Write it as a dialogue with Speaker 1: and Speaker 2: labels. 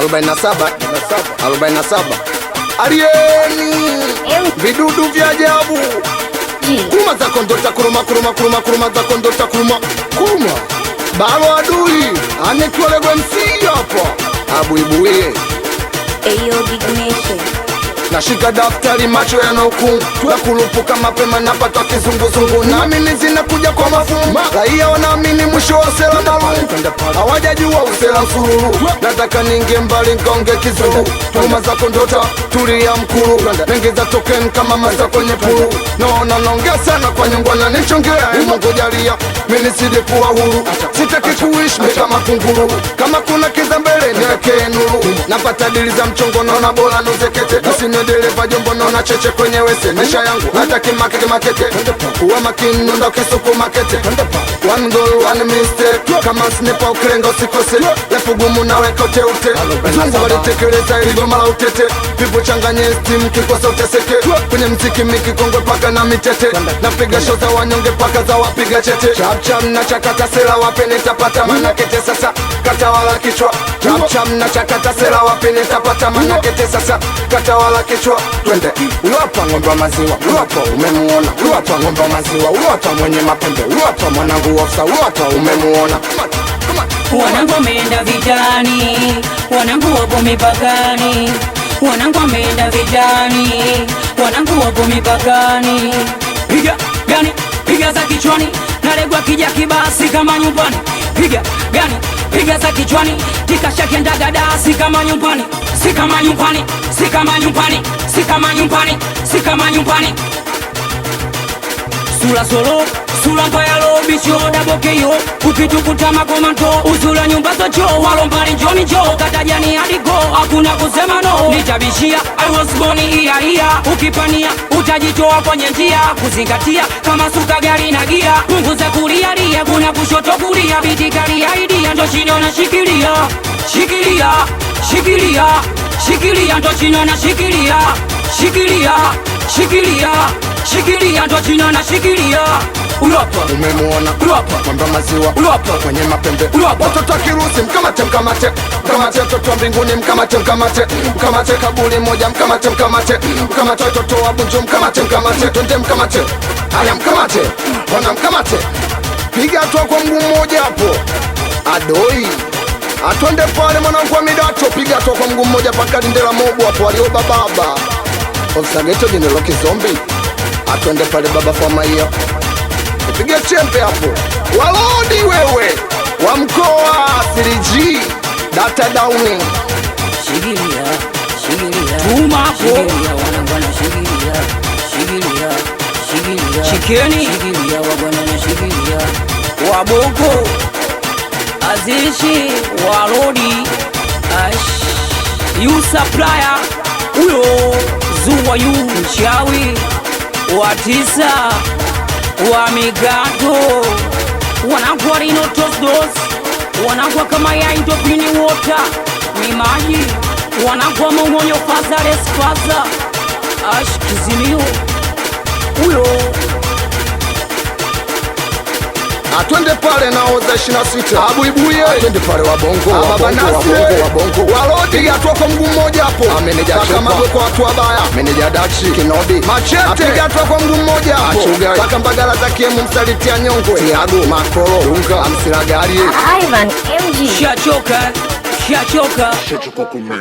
Speaker 1: 47 Arieni vidudu vya ajabu kuruma za kondota kuruma za kondota kuruma balo adui anetwalego MC hapa abuibuye
Speaker 2: Ayo Big Nation.
Speaker 1: Nashika daftari macho yanahukumu kulupuka mapema napata kizunguzungu naamini zinakuja kwa mafumba raia wanaamini mwisho wa sela malumu hawajajua usela msururu nataka ninge mbali ngonge kizuru turuma za kondota tulia mkuru nengeza token kama maza kwenye puru naona naongea sana kwa nyungwana nichongea Mungu jalia mimi sije kuwa huru sitaki kuishi kama kunguru kama kuna kiza mbele niweke nuru napata dili za mchongo naona bora nuzekete dereva jombo naona cheche kwenye wese maisha yangu hata kimakete uwa makini nunda kisuku makete one goal one mistake kama sniper ukrenga usikose lefu gumu nawe kote ute zungu walitekeleza ilivyo mala utete pipo changanye steam kikosa uteseke kwenye mziki miki kongwe paka na mitete napiga show za wanyonge paka za wapiga chete cham na chakata sela wapene tapata manakete sasa kata wala kichwa cham na chakata sela wapene tapata manakete sasa kata wala kichwa twende uliwapa ng'ombe wa maziwa uliwapa umemuona uliwapa ng'ombe wa maziwa uliwapa mwenye mapembe uliwapa mwanangu ofsa uliwapa umemuona
Speaker 3: wanangu wameenda vitani wanangu wapo mipakani wanangu wameenda vitani wanangu wapo mipakani piga gani piga za kichwani nalegwa kija kibasi kama nyumbani piga gani piga za kichwani tikasha kiendaga dasi kama nyumbani si kama nyumbani si kama nyumbani si kama nyumbani si kama nyumbani sula solo sula mbaya lobi show dabokeyo ukitukuta makomanto uzula nyumba za choo walombali njoni njoo katajani hadi go hakuna kusema no nitabishia I was born here ukipania utajitoa kwenye njia kuzingatia kama suka gari na gia punguza kulia lia kuna kushoto kulia bitikali idea ndo chino na shikilia shikilia shikilia shikilia ndo chino na shikilia shikilia shikilia shikilia ndo chino na shikilia uliwapa
Speaker 1: umemuona
Speaker 3: uliwapa
Speaker 1: ng'ombe maziwa
Speaker 3: uliwapa
Speaker 1: kwenye mapembe
Speaker 3: uliwapa
Speaker 1: watoto kirusi mkamate watoto wa mbinguni mkamate kaburi moja mkamate watoto wa bunju mkamate twende mkamate haya mkamate wana mkamate piga hatua kwa mguu mmoja hapo adoi atwende pale mwanangu wa midato piga hatua kwa mguu mmoja paka lindela mobu hapo alioba baba osageto jinelo kizombi atwende pale baba famaia piga chempe hapo walodi wewe wa mkoa 3G data downing
Speaker 3: shikilia tuma hapo shikilia wanangwana shikilia shikeni shikilia wabwana shikilia waboko azishi walodi ash you supplier uyo zuwa yu mchawi watisa wa migato wanagwa rino tosdos wanagwa kama ya indopini water mimaji wanagwa maungonyo faza resfaza ash kizimio uyo
Speaker 1: atwende pale naoza 26 abuibuye atwende pale wabongo wabongo walodi atwako mguu mmoja hapo ameneja kama kwa watu wabaya meneja dachi kinodi machete atwako mguu mmoja hapo paka mbagala za kiemu msalitia nyongwe tiago makoro unga amsilagari
Speaker 2: Ivan MG.
Speaker 3: shachoka
Speaker 1: kumix